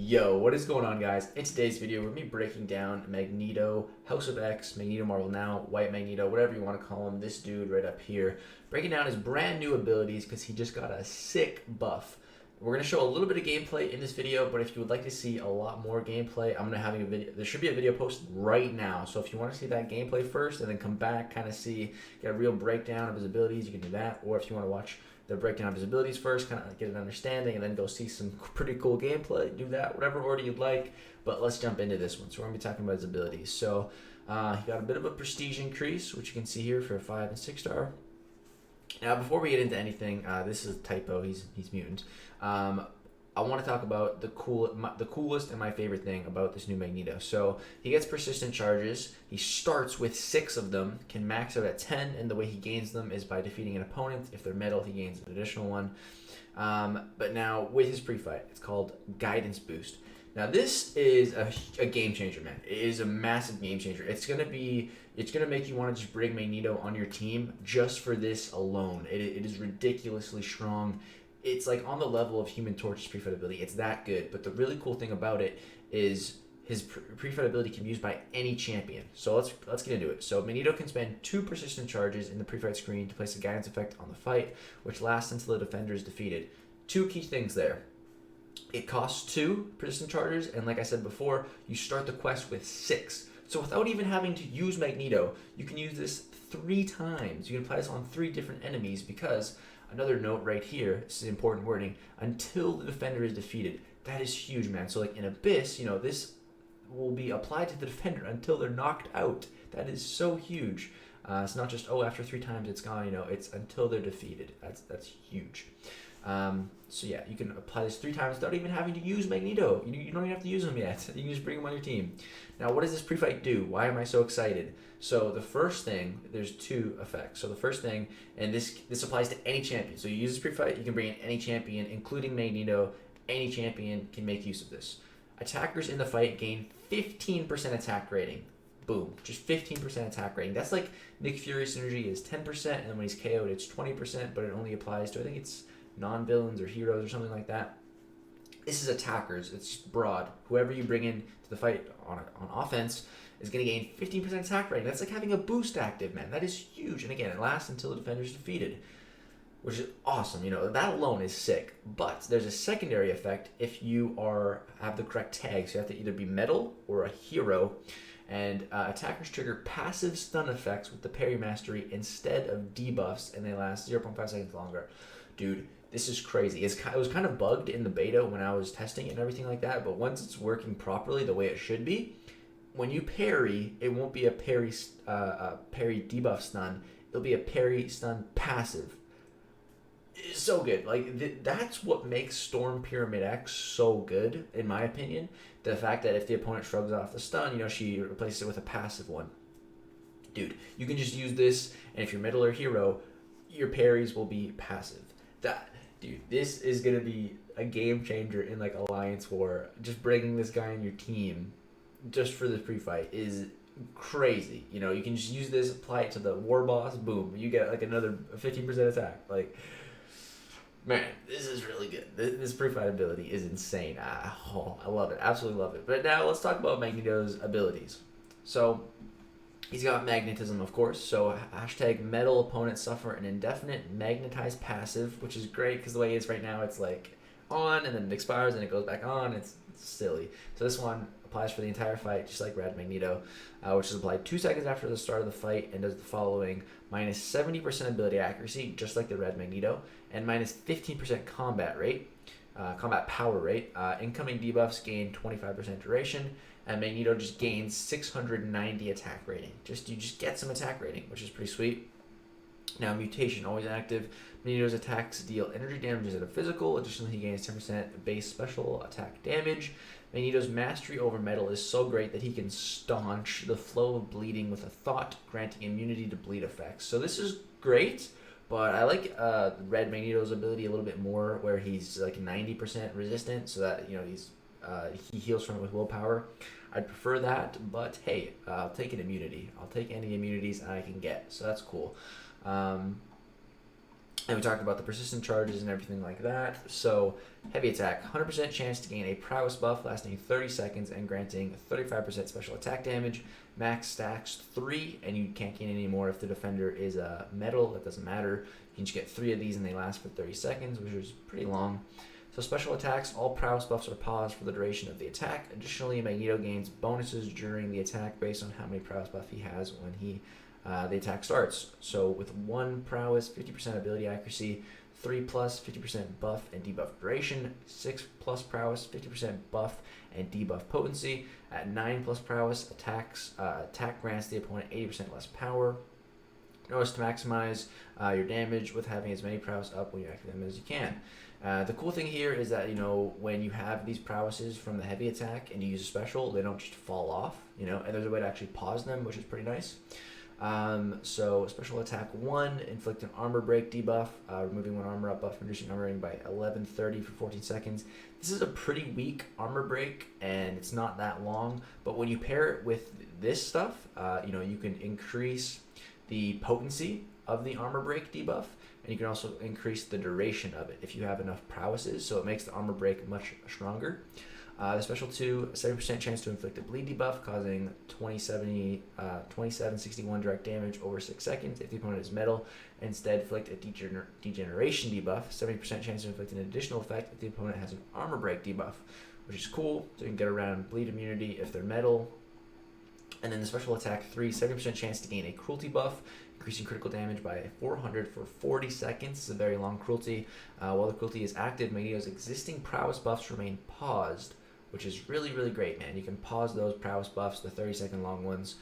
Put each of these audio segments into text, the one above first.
Yo, what is going on, guys? In today's video, we're going to be breaking down Magneto, House of X, Magneto Marvel Now, White Magneto, whatever you want to call him, this dude right up here. Breaking down his brand new abilities because he just got a sick buff. We're going to show a little bit of gameplay in this video, but if you would like to see a lot more gameplay, I'm going to have a video. There should be a video posted right now. So if you want to see that gameplay first and then come back, kind of see, get a real breakdown of his abilities, you can do that. Or if you want to watch the breakdown of his abilities first, kind of get an understanding, and then go see some pretty cool gameplay. Do that, whatever order you'd like. But let's jump into this one. So we're going to be talking about his abilities. So he got a bit of a prestige increase, which you can see here for a 5 and 6 star. Now, before we get into anything, this is a typo. He's mutant. I want to talk about the coolest and my favorite thing about this new Magneto. So he gets persistent charges. He starts with 6 of them, can max out at 10, and the way he gains them is by defeating an opponent. If they're metal, he gains an additional one. But now with his pre-fight, it's called Guidance Boost. Now this is a game changer, man. It is a massive game changer. It's gonna make you want to just bring Magneto on your team just for this alone. It is ridiculously strong. It's like on the level of Human Torch's pre-fight ability. It's that good. But the really cool thing about it is his pre-fight ability can be used by any champion. So let's get into it. So Magneto can spend 2 persistent charges in the pre-fight screen to place a guidance effect on the fight, which lasts until the defender is defeated. 2 key things there. It costs 2 persistent charges, and like I said before, you start the quest with 6. So without even having to use Magneto, you can use this 3 times. You can apply this on 3 different enemies because, another note right here, this is important wording, until the defender is defeated. That is huge, man. So like in Abyss, this will be applied to the defender until they're knocked out. That is so huge. It's not just, after 3 times it's gone, it's until they're defeated. That's huge. So yeah, you can apply this 3 times without even having to use Magneto. You don't even have to use him yet. You can just bring him on your team. Now, what does this pre-fight do? Why am I so excited? So the first thing, there's 2 effects. So the first thing, and this applies to any champion. So you use this pre-fight, you can bring in any champion, including Magneto. Any champion can make use of this. Attackers in the fight gain 15% attack rating. Boom, just 15% attack rating. That's like Nick Fury's synergy is 10%, and then when he's KO'd, it's 20%, but it only applies to, I think it's non-villains or heroes or something like that. This is attackers. It's broad. Whoever you bring in to the fight on offense is going to gain 15% attack rating. That's like having a boost active, man. That is huge. And again, it lasts until the defender is defeated, which is awesome. That alone is sick. But there's a secondary effect if you have the correct tag. So you have to either be metal or a hero. And attackers trigger passive stun effects with the parry mastery instead of debuffs, and they last 0.5 seconds longer. Dude, this is crazy. It was kind of bugged in the beta when I was testing it and everything like that, but once it's working properly the way it should be, when you parry, it won't be a parry debuff stun. It'll be a parry stun passive. It's so good. Like that's what makes Storm Pyramid X so good, in my opinion. The fact that if the opponent shrugs off the stun, she replaces it with a passive one. Dude, you can just use this, and if you're metal or hero, your parries will be passive. Dude, this is gonna be a game changer in like Alliance War. Just bringing this guy in your team just for the pre-fight is crazy. You can just use this, apply it to the war boss, boom, you get like another 15% attack. Like, man, this is really good. This pre-fight ability is insane. I love it, absolutely love it. But now let's talk about Magneto's abilities. So he's got magnetism, of course. So hashtag metal opponents suffer an indefinite magnetized passive, which is great because the way it is right now, it's like on and then it expires and it goes back on. It's silly. So this one applies for the entire fight, just like Red Magneto, which is applied 2 seconds after the start of the fight and does the following: minus 70% ability accuracy, just like the Red Magneto, and minus 15% combat power rate. Incoming debuffs gain 25% duration, and Magneto just gains 690 attack rating. You just get some attack rating, which is pretty sweet. Now, mutation, always active. Magneto's attacks deal energy damages at a physical. Additionally, he gains 10% base special attack damage. Magneto's mastery over metal is so great that he can staunch the flow of bleeding with a thought, granting immunity to bleed effects. So this is great, but I like Red Magneto's ability a little bit more, where he's like 90% resistant, so that he heals from it with willpower. I'd prefer that, but hey, I'll take an immunity. I'll take any immunities I can get, so that's cool. And we talked about the persistent charges and everything like that. So, heavy attack, 100% chance to gain a prowess buff lasting 30 seconds and granting 35% special attack damage. Max stacks 3, and you can't gain any more if the defender is a metal. That doesn't matter. You can just get 3 of these, and they last for 30 seconds, which is pretty long. So, special attacks, all prowess buffs are paused for the duration of the attack. Additionally, Magneto gains bonuses during the attack based on how many prowess buff he has when the attack starts. So with 1 prowess, 50% ability accuracy, 3 plus, 50% buff and debuff duration, 6 plus prowess, 50% buff and debuff potency. At 9 plus prowess, attack grants the opponent 80% less power. Notice to maximize your damage with having as many prowess up when you activate them as you can. The cool thing here is that, when you have these prowesses from the heavy attack and you use a special, they don't just fall off, and there's a way to actually pause them, which is pretty nice. So special attack 1, inflict an armor break debuff, removing 1 armor up buff, reducing armor rating by 1130 for 14 seconds. This is a pretty weak armor break, and it's not that long, but when you pair it with this stuff, you can increase the potency of the armor break debuff, and you can also increase the duration of it if you have enough prowesses, so it makes the armor break much stronger. The special 2, 70% chance to inflict a bleed debuff, causing 2761 direct damage over 6 seconds if the opponent is metal. Instead, inflict a degeneration debuff, 70% chance to inflict an additional effect if the opponent has an armor break debuff, which is cool. So you can get around bleed immunity if they're metal. And then the special attack 3, 70% chance to gain a cruelty buff, increasing critical damage by 400 for 40 seconds. It's a very long cruelty. While the cruelty is active, Magneto's existing prowess buffs remain paused, which is really, really great, man. You can pause those prowess buffs, the 30-second long ones,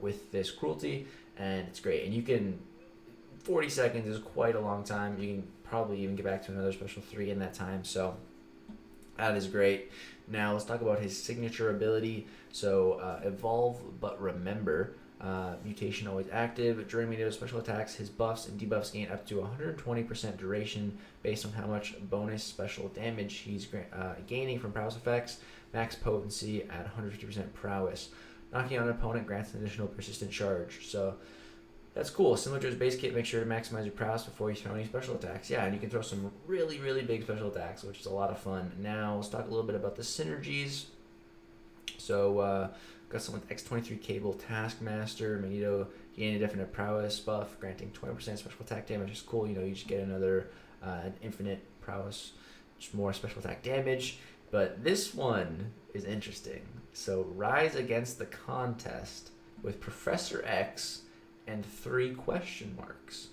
with this cruelty, and it's great. And 40 seconds is quite a long time. You can probably even get back to another special 3 in that time, so that is great. Now, let's talk about his signature ability. So, Evolve But Remember. Mutation always active. During Magneto's special attacks, his buffs and debuffs gain up to 120% duration based on how much bonus special damage he's gaining from prowess effects. Max potency at 150% prowess. Knocking out an opponent grants an additional persistent charge. So that's cool. Similar to his base kit, make sure to maximize your prowess before you throw any special attacks. Yeah, and you can throw some really, really big special attacks, which is a lot of fun. Now, let's talk a little bit about the synergies. So, got some with X23 Cable Taskmaster. Magneto gain a definite prowess buff, granting 20% special attack damage. It's cool. You just get another an infinite prowess, just more special attack damage. But this one is interesting. So, rise against the contest with Professor X and 3 question marks.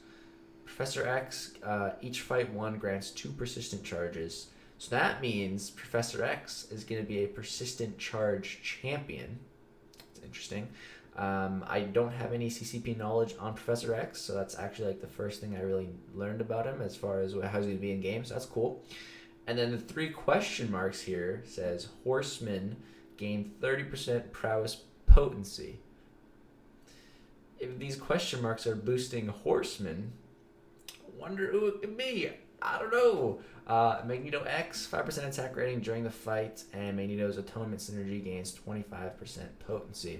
Professor X, each fight 1 grants 2 persistent charges. So that means Professor X is going to be a persistent charge champion. It's interesting. I don't have any CCP knowledge on Professor X, so that's actually like the first thing I really learned about him as far as how he's going to be in game, so that's cool. And then the 3 question marks here says Horseman gain 30% prowess potency. If these question marks are boosting Horseman, I wonder who it could be. I don't know. Magneto X, 5% attack rating during the fight, and Magneto's Atonement Synergy gains 25% potency.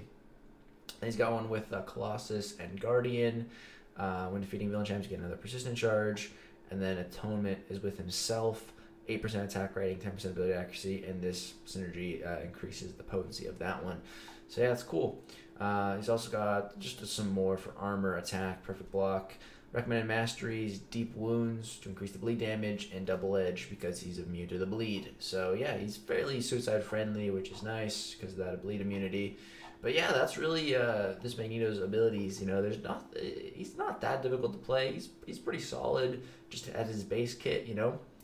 And he's got one with Colossus and Guardian. When defeating villain champs, you get another persistent charge. And then Atonement is with himself, 8% attack rating, 10% ability accuracy, and this synergy increases the potency of that one. So yeah, that's cool. He's also got just some more for armor, attack, perfect block. Recommended masteries, deep wounds to increase the bleed damage, and double edge because he's immune to the bleed. So yeah, he's fairly suicide friendly, which is nice because of that bleed immunity. But yeah, that's really this Magneto's abilities. He's not that difficult to play. He's pretty solid just as his base kit.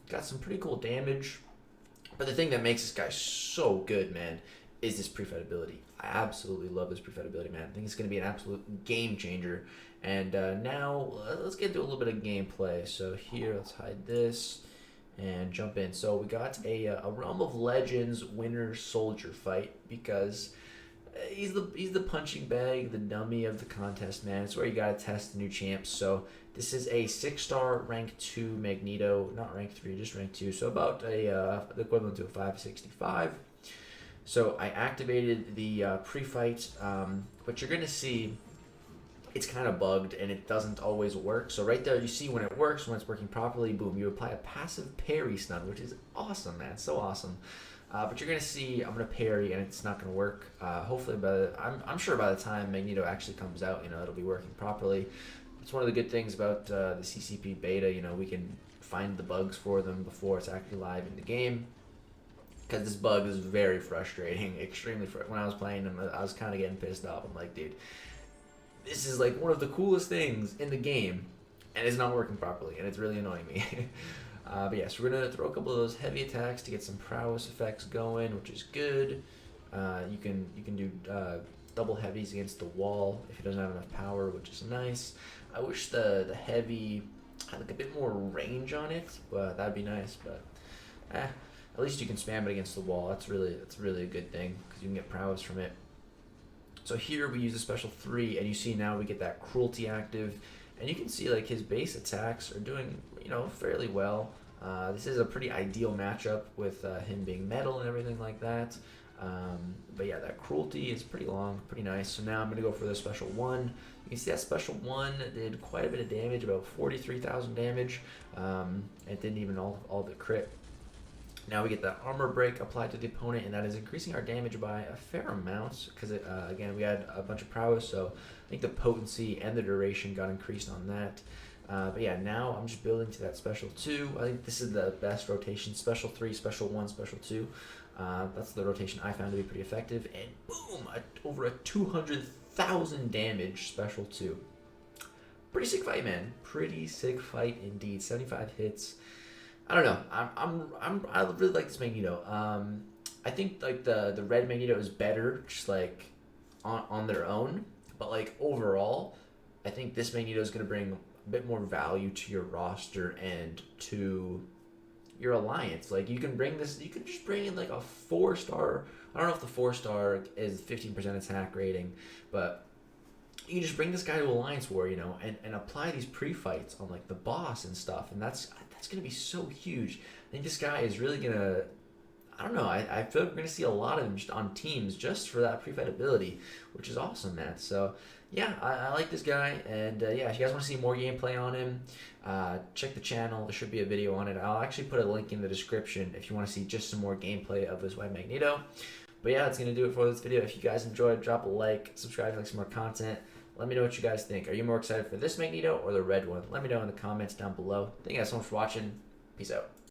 Got some pretty cool damage. But the thing that makes this guy so good, man, is this pre-fight ability. I absolutely love this pre-fight ability, man. I think it's going to be an absolute game changer. And now let's get into a little bit of gameplay. So here, let's hide this and jump in. So we got a Realm of Legends winner soldier fight because he's the punching bag, the dummy of the contest, man. It's where you got to test the new champs. So this is a 6-star rank 2 Magneto, not rank 3, just rank 2. So about the equivalent to a 565. So I activated the pre-fight. What you're going to see it's kind of bugged and it doesn't always work. So right there, you see when it works, when it's working properly, boom, you apply a passive parry stun, which is awesome, man, so awesome. But you're gonna see I'm gonna parry and it's not gonna work. Hopefully, I'm sure by the time Magneto actually comes out, it'll be working properly. It's one of the good things about the CCP beta. We can find the bugs for them before it's actually live in the game. Because this bug is very frustrating, extremely frustrating. When I was playing them, I was kind of getting pissed off. I'm like, dude, this is like one of the coolest things in the game, and it's not working properly, and it's really annoying me. But yes, we're gonna throw a couple of those heavy attacks to get some prowess effects going, which is good. You can do double heavies against the wall if he doesn't have enough power, which is nice. I wish the heavy had like a bit more range on it, but that'd be nice. But at least you can spam it against the wall. That's really a good thing because you can get prowess from it. So here we use a special 3, and you see now we get that cruelty active, and you can see like his base attacks are doing fairly well. This is a pretty ideal matchup with him being metal and everything like that. But yeah, that cruelty is pretty long, pretty nice. So now I'm going to go for the special 1. You can see that special 1 did quite a bit of damage, about 43,000 damage. It didn't even all the crit. Now we get that armor break applied to the opponent, and that is increasing our damage by a fair amount because, again, we had a bunch of prowess, so I think the potency and the duration got increased on that. But yeah, now I'm just building to that special 2. I think this is the best rotation, special 3, special 1, special 2. That's the rotation I found to be pretty effective, and boom, over a 200,000 damage special 2. Pretty sick fight, man. Pretty sick fight indeed. 75 hits. I don't know. I really like this Magneto. I think like the red Magneto is better, just like on their own. But like overall, I think this Magneto is gonna bring a bit more value to your roster and to your alliance. Like you can just bring in like a 4-star. I don't know if the 4-star is 15% attack rating, but you can just bring this guy to Alliance War, and apply these pre-fights on like the boss and stuff, and that's gonna be so huge. I think this guy is really gonna, I don't know, I feel like we're gonna see a lot of him just on teams just for that pre-fight ability, which is awesome, man. So yeah, I like this guy, and yeah, if you guys want to see more gameplay on him, check the channel. There should be a video on it. I'll actually put a link in the description if you want to see just some more gameplay of this White Magneto. But yeah, that's gonna do it for this video. If you guys enjoyed, drop a like, subscribe if you like some more content. Let me know what you guys think. Are you more excited for this Magneto or the red one? Let me know in the comments down below. Thank you guys so much for watching. Peace out.